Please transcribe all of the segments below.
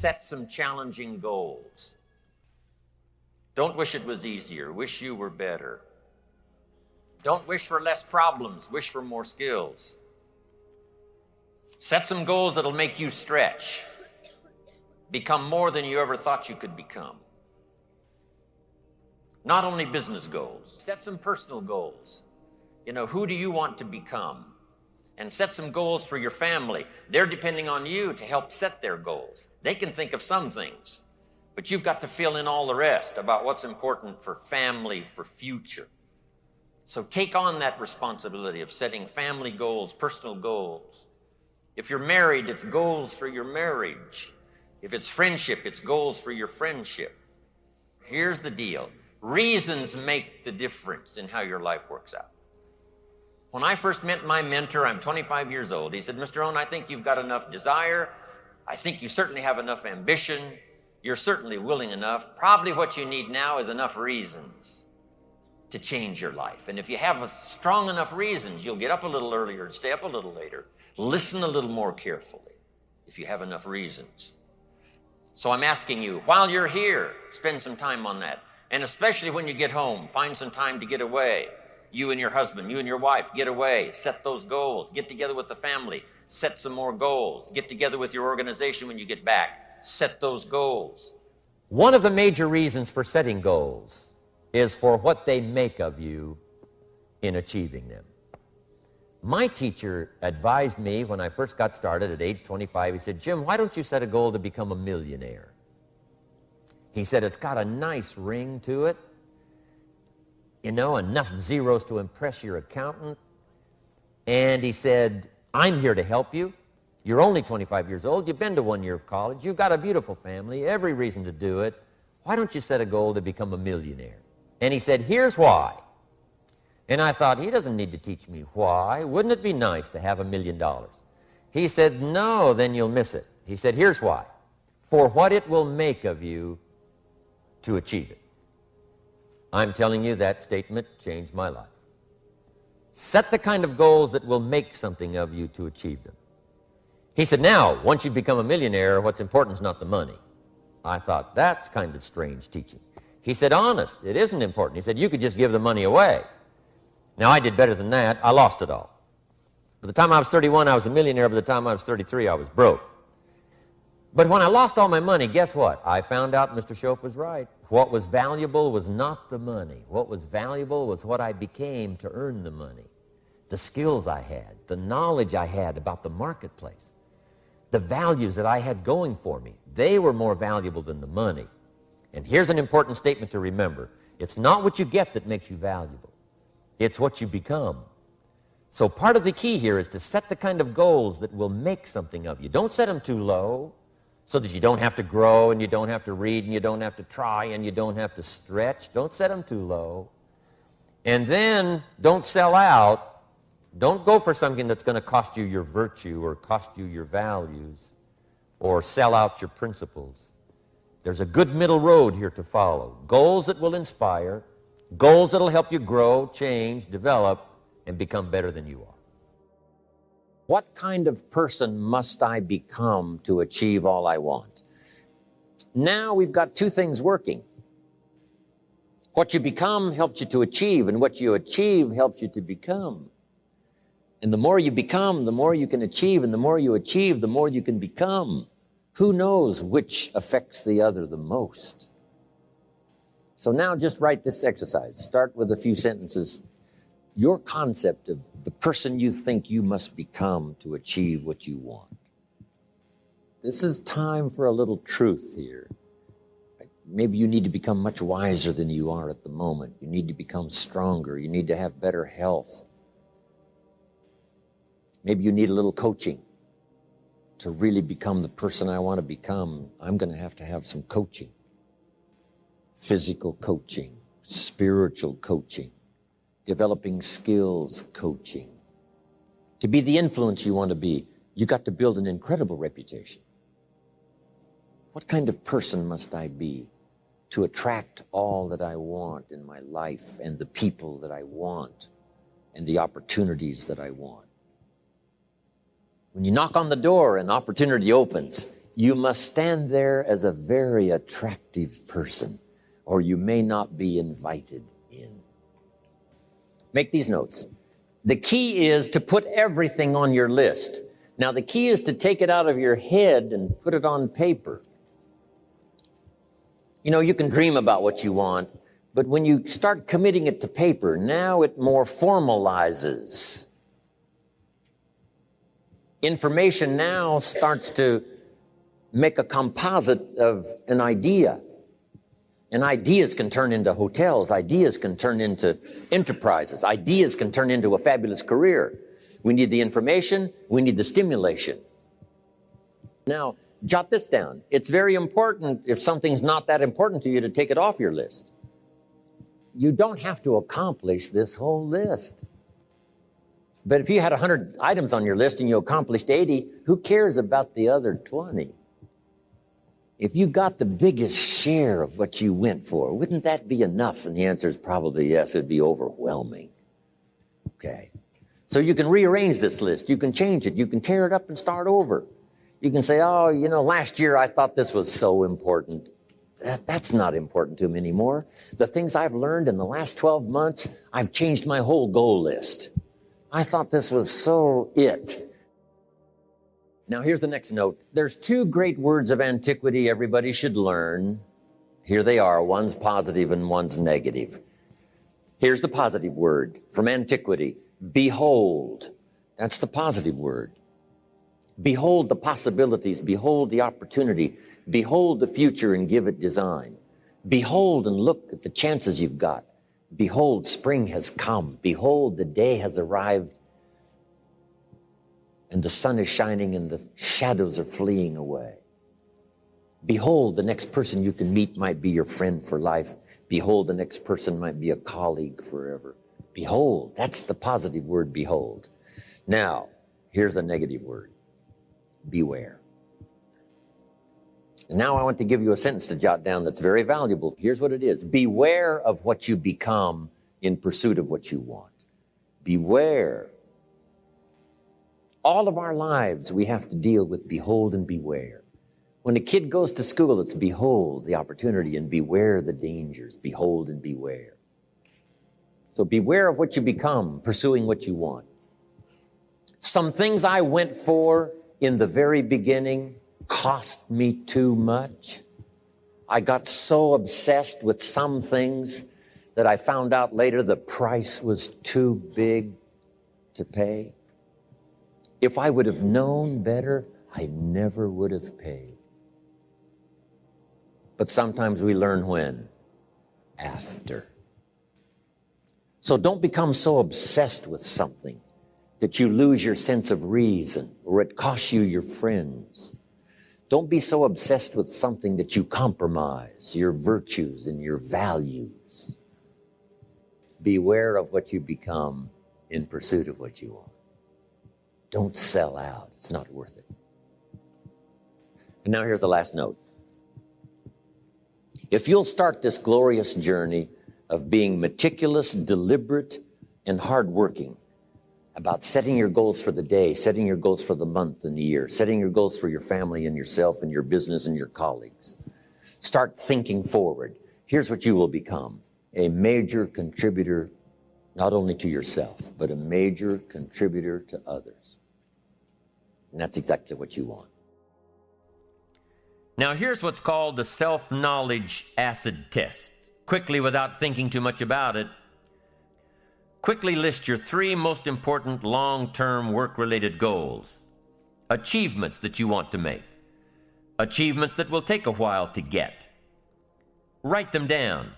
set some challenging goals. Don't wish it was easier. Wish you were better. Don't wish for less problems. Wish for more skills. Set some goals that'll make you stretch. Become more than you ever thought you could become. Not only business goals. Set some personal goals. You know, who do you want to become? And set some goals for your family. They're depending on you to help set their goals. They can think of some things, but you've got to fill in all the rest about what's important for family, for future. So take on that responsibility of setting family goals, personal goals. If you're married, it's goals for your marriage. If it's friendship, it's goals for your friendship. Here's the deal. Reasons make the difference in how your life works out. When I first met my mentor, I'm 25 years old. He said, Mr. Rhon, I think you've got enough desire. I think you certainly have enough ambition. You're certainly willing enough. Probably what you need now is enough reasons to change your life. And if you have strong enough reasons, you'll get up a little earlier and stay up a little later. Listen a little more carefully if you have enough reasons. So I'm asking you, while you're here, spend some time on that. And especially when you get home, find some time to get away. You and your husband, you and your wife, get away, set those goals, get together with the family, set some more goals, get together with your organization when you get back, set those goals. One of the major reasons for setting goals is for what they make of you in achieving them. My teacher advised me when I first got started at age 25, he said, Jim, why don't you set a goal to become a millionaire? He said, it's got a nice ring to it. You know, enough zeros to impress your accountant. And he said, I'm here to help you. You're only 25 years old. You've been to 1 year of college. You've got a beautiful family, every reason to do it. Why don't you set a goal to become a millionaire? And he said, here's why. And I thought, he doesn't need to teach me why. Wouldn't it be nice to have $1 million? He said, no, then you'll miss it. He said, here's why. For what it will make of you to achieve it. I'm telling you, that statement changed my life. Set the kind of goals that will make something of you to achieve them. He said, now, once you become a millionaire, what's important is not the money. I thought, that's kind of strange teaching. He said, honest, it isn't important. He said, you could just give the money away. Now, I did better than that. I lost it all. By the time I was 31, I was a millionaire. By the time I was 33, I was broke. But when I lost all my money, guess what? I found out Mr. Schoaf was right. What was valuable was not the money. What was valuable was what I became to earn the money. The skills I had, the knowledge I had about the marketplace, the values that I had going for me. They were more valuable than the money. And here's an important statement to remember. It's not what you get that makes you valuable. It's what you become. So part of the key here is to set the kind of goals that will make something of you. Don't set them too low, so that you don't have to grow and you don't have to read and you don't have to try and you don't have to stretch. Don't set them too low. And then don't sell out. Don't go for something that's going to cost you your virtue or cost you your values or sell out your principles. There's a good middle road here to follow. Goals that will inspire, goals that will help you grow, change, develop, and become better than you are. What kind of person must I become to achieve all I want? Now we've got two things working. What you become helps you to achieve, and what you achieve helps you to become. And the more you become, the more you can achieve, and the more you achieve, the more you can become. Who knows which affects the other the most? So now just write this exercise. Start with a few sentences. Your concept of the person you think you must become to achieve what you want. This is time for a little truth here. Maybe you need to become much wiser than you are at the moment. You need to become stronger. You need to have better health. Maybe you need a little coaching. To really become the person I want to become, I'm going to have some coaching. Physical coaching, spiritual coaching, developing skills coaching. To be the influence you want to be, you got to build an incredible reputation. What kind of person must I be to attract all that I want in my life and the people that I want and the opportunities that I want? When you knock on the door and opportunity opens, You must stand there as a very attractive person, or you may not be invited in. Make these notes. The key is to put everything on your list. Now, the key is to take it out of your head and put it on paper. You know, you can dream about what you want, but when you start committing it to paper, now it more formalizes. Information now starts to make a composite of an idea. And ideas can turn into hotels. Ideas can turn into enterprises. Ideas can turn into a fabulous career. We need the information. We need the stimulation. Now, jot this down. It's very important, if something's not that important to you, to take it off your list. You don't have to accomplish this whole list. But if you had 100 items on your list and you accomplished 80, who cares about the other 20? If you got the biggest share of what you went for, wouldn't that be enough? And the answer is probably yes. It'd be overwhelming. Okay. So you can rearrange this list. You can change it. You can tear it up and start over. You can say, oh, you know, last year I thought this was so important. That's not important to me anymore. The things I've learned in the last 12 months, I've changed my whole goal list. I thought this was so it. Now, here's the next note. There's two great words of antiquity everybody should learn. Here they are. One's positive and one's negative. Here's the positive word from antiquity. Behold. That's the positive word. Behold the possibilities. Behold the opportunity. Behold the future and give it design. Behold and look at the chances you've got. Behold, spring has come. Behold, the day has arrived. And the sun is shining and the shadows are fleeing away. Behold, the next person you can meet might be your friend for life. Behold, the next person might be a colleague forever. Behold, that's the positive word, behold. Now, here's the negative word. Beware. Now I want to give you a sentence to jot down that's very valuable. Here's what it is. Beware of what you become in pursuit of what you want. Beware. All of our lives, we have to deal with behold and beware. When a kid goes to school, it's behold the opportunity and beware the dangers. Behold and beware. So beware of what you become, pursuing what you want. Some things I went for in the very beginning cost me too much. I got so obsessed with some things that I found out later the price was too big to pay. If I would have known better, I never would have paid. But sometimes we learn when? After. So don't become so obsessed with something that you lose your sense of reason or it costs you your friends. Don't be so obsessed with something that you compromise your virtues and your values. Beware of what you become in pursuit of what you want. Don't sell out. It's not worth it. And now here's the last note. If you'll start this glorious journey of being meticulous, deliberate, and hardworking about setting your goals for the day, setting your goals for the month and the year, setting your goals for your family and yourself and your business and your colleagues, start thinking forward. Here's what you will become: a major contributor, not only to yourself, but a major contributor to others. And that's exactly what you want. Now, here's what's called the self-knowledge acid test. Quickly, without thinking too much about it, quickly list your 3 most important long-term work-related goals. Achievements that you want to make. Achievements that will take a while to get. Write them down.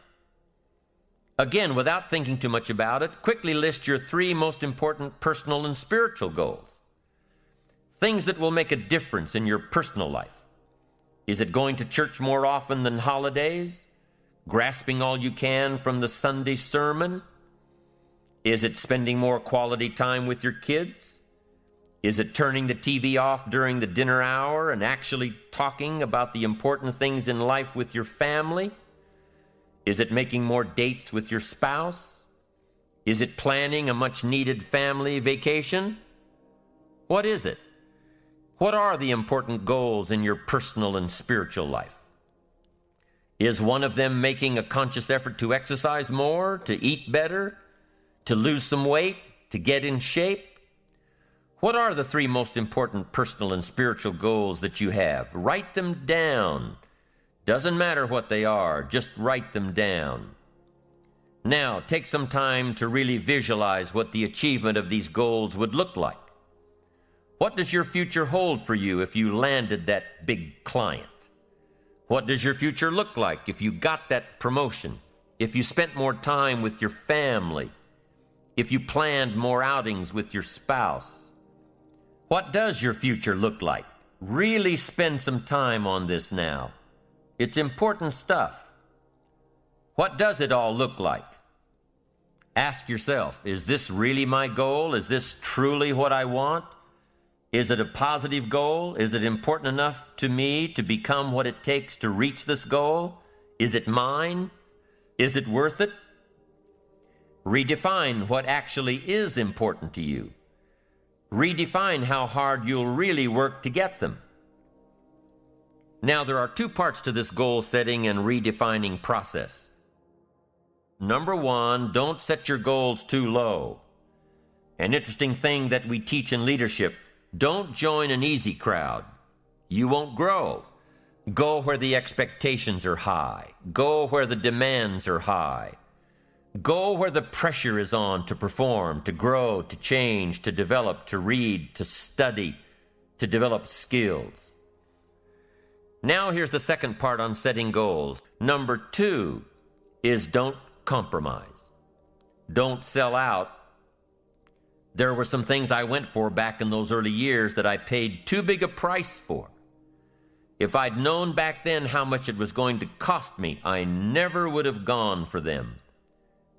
Again, without thinking too much about it, quickly list your 3 most important personal and spiritual goals. Things that will make a difference in your personal life. Is it going to church more often than holidays? Grasping all you can from the Sunday sermon? Is it spending more quality time with your kids? Is it turning the TV off during the dinner hour and actually talking about the important things in life with your family? Is it making more dates with your spouse? Is it planning a much-needed family vacation? What is it? What are the important goals in your personal and spiritual life? Is one of them making a conscious effort to exercise more, to eat better, to lose some weight, to get in shape? What are the 3 most important personal and spiritual goals that you have? Write them down. Doesn't matter what they are, just write them down. Now, take some time to really visualize what the achievement of these goals would look like. What does your future hold for you if you landed that big client? What does your future look like if you got that promotion? If you spent more time with your family? If you planned more outings with your spouse? What does your future look like? Really spend some time on this now. It's important stuff. What does it all look like? Ask yourself, is this really my goal? Is this truly what I want? Is it a positive goal? Is it important enough to me to become what it takes to reach this goal? Is it mine? Is it worth it? Redefine what actually is important to you. Redefine how hard you'll really work to get them. Now, there are 2 parts to this goal setting and redefining process. Number 1, don't set your goals too low. An interesting thing that we teach in leadership: don't join an easy crowd. You won't grow. Go where the expectations are high. Go where the demands are high. Go where the pressure is on to perform, to grow, to change, to develop, to read, to study, to develop skills. Now here's the second part on setting goals. Number 2 is don't compromise. Don't sell out. There were some things I went for back in those early years that I paid too big a price for. If I'd known back then how much it was going to cost me, I never would have gone for them.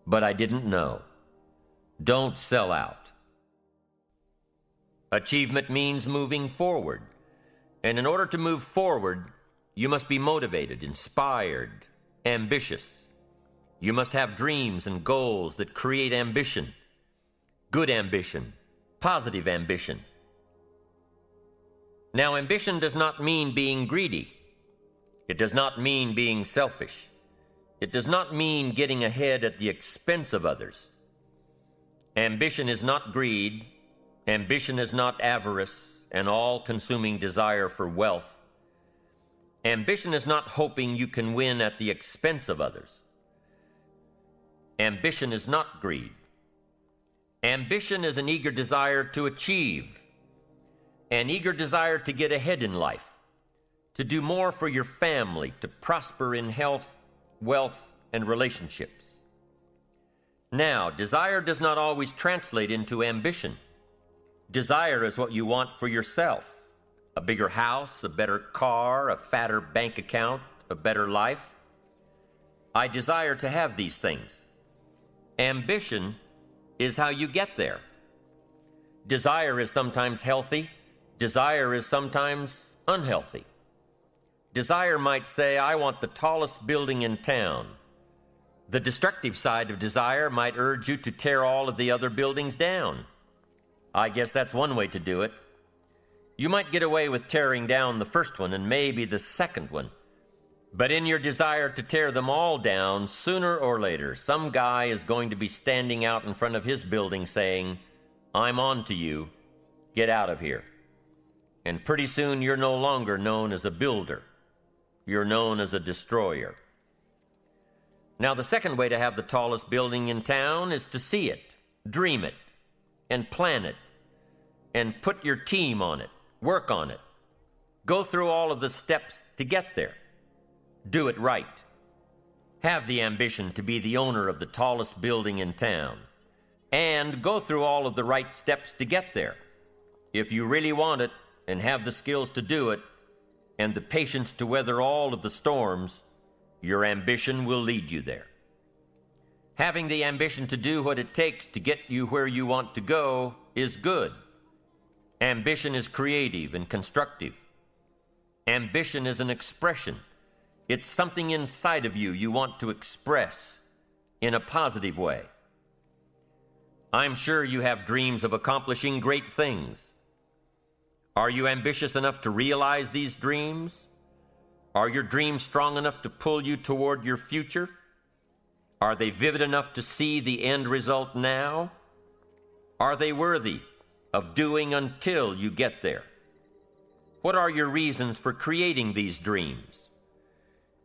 But I didn't know. Don't sell out. Achievement means moving forward. And in order to move forward, you must be motivated, inspired, ambitious. You must have dreams and goals that create ambition. Good ambition, positive ambition. Now, ambition does not mean being greedy. It does not mean being selfish. It does not mean getting ahead at the expense of others. Ambition is not greed. Ambition is not avarice, an all-consuming desire for wealth. Ambition is not hoping you can win at the expense of others. Ambition is not greed. Ambition is an eager desire to achieve, an eager desire to get ahead in life, to do more for your family, to prosper in health, wealth, and relationships. Now, desire does not always translate into ambition. Desire is what you want for yourself: a bigger house, a better car, a fatter bank account, a better life. I desire to have these things. Ambition is how you get there. Desire is sometimes healthy. Desire is sometimes unhealthy. Desire might say, I want the tallest building in town. The destructive side of desire might urge you to tear all of the other buildings down. I guess that's one way to do it. You might get away with tearing down the first one and maybe the second one. But in your desire to tear them all down, sooner or later, some guy is going to be standing out in front of his building saying, I'm on to you, get out of here. And pretty soon you're no longer known as a builder. You're known as a destroyer. Now, the second way to have the tallest building in town is to see it, dream it, and plan it, and put your team on it, work on it. Go through all of the steps to get there. Do it right. Have the ambition to be the owner of the tallest building in town. And go through all of the right steps to get there. If you really want it and have the skills to do it and the patience to weather all of the storms, your ambition will lead you there. Having the ambition to do what it takes to get you where you want to go is good. Ambition is creative and constructive. Ambition is an expression. It's something inside of you you want to express in a positive way. I'm sure you have dreams of accomplishing great things. Are you ambitious enough to realize these dreams? Are your dreams strong enough to pull you toward your future? Are they vivid enough to see the end result now? Are they worthy of doing until you get there? What are your reasons for creating these dreams?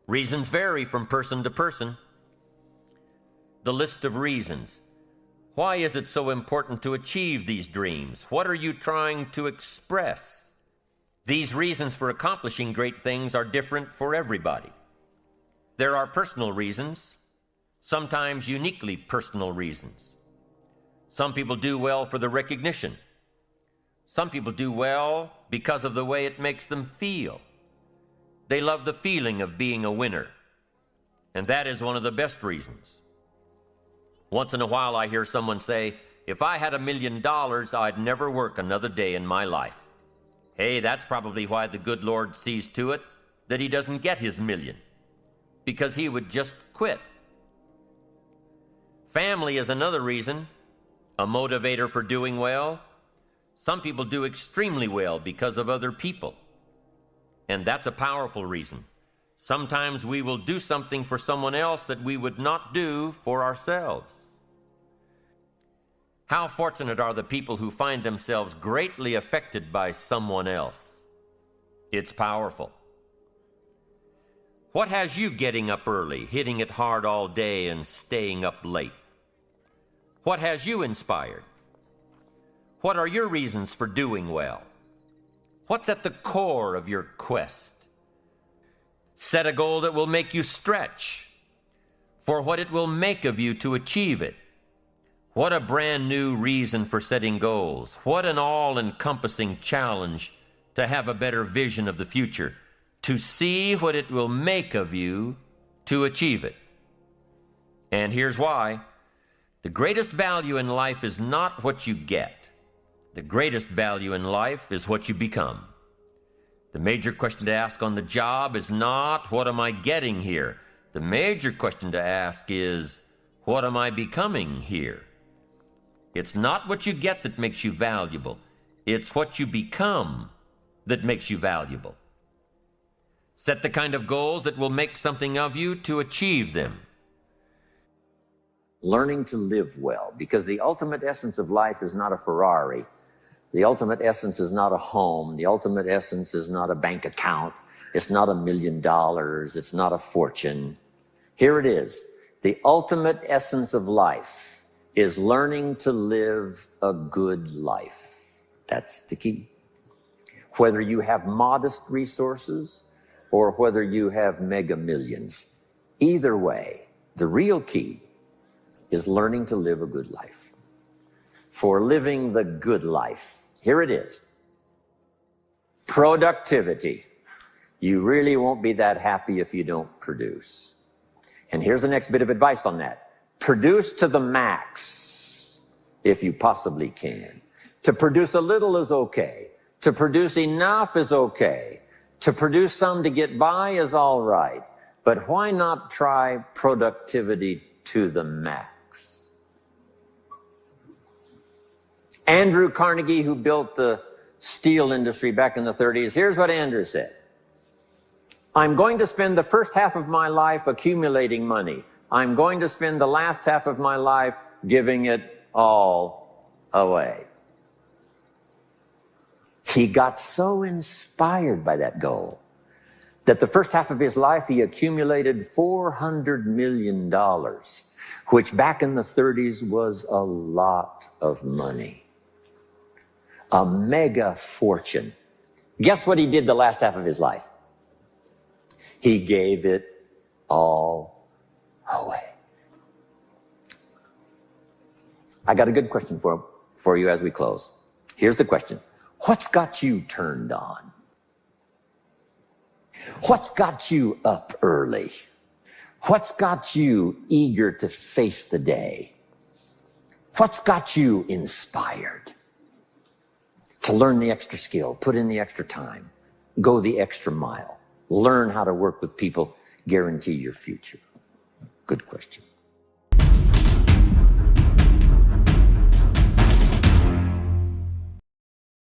Reasons vary from person to person. The list of reasons. Why is it so important to achieve these dreams? What are you trying to express? These reasons for accomplishing great things are different for everybody. There are personal reasons, sometimes uniquely personal reasons. Some people do well for the recognition. Some people do well because of the way it makes them feel. They love the feeling of being a winner, and that is one of the best reasons. Once in a while I hear someone say, "If I had $1 million, I'd never work another day in my life." Hey, that's probably why the good Lord sees to it that he doesn't get his million, because he would just quit. Family is another reason, a motivator for doing well. Some people do extremely well because of other people, and that's a powerful reason. Sometimes we will do something for someone else that we would not do for ourselves. How fortunate are the people who find themselves greatly affected by someone else? It's powerful. What has you getting up early, hitting it hard all day, and staying up late? What has you inspired? What are your reasons for doing well? What's at the core of your quest? Set a goal that will make you stretch for what it will make of you to achieve it. What a brand new reason for setting goals. What an all-encompassing challenge to have a better vision of the future, to see what it will make of you to achieve it. And here's why. The greatest value in life is not what you get. The greatest value in life is what you become. The major question to ask on the job is not, what am I getting here? The major question to ask is, what am I becoming here? It's not what you get that makes you valuable. It's what you become that makes you valuable. Set the kind of goals that will make something of you to achieve them. Learning to live well, because the ultimate essence of life is not a Ferrari. The ultimate essence is not a home. The ultimate essence is not a bank account. It's not $1 million. It's not a fortune. Here it is. The ultimate essence of life is learning to live a good life. That's the key. Whether you have modest resources or whether you have mega millions, either way, the real key is learning to live a good life. For living the good life, here it is. Productivity. You really won't be that happy if you don't produce. And here's the next bit of advice on that. Produce to the max if you possibly can. To produce a little is okay. To produce enough is okay. To produce some to get by is all right. But why not try productivity to the max? Andrew Carnegie, who built the steel industry back in the 30s, here's what Andrew said. I'm going to spend the first half of my life accumulating money. I'm going to spend the last half of my life giving it all away. He got so inspired by that goal that the first half of his life he accumulated $400 million, which back in the 30s was a lot of money. A mega fortune. Guess what he did the last half of his life? He gave it all away. I got a good question for you as we close. Here's the question. What's got you turned on? What's got you up early? What's got you eager to face the day? What's got you inspired to learn the extra skill, put in the extra time, go the extra mile, learn how to work with people, guarantee your future? Good question.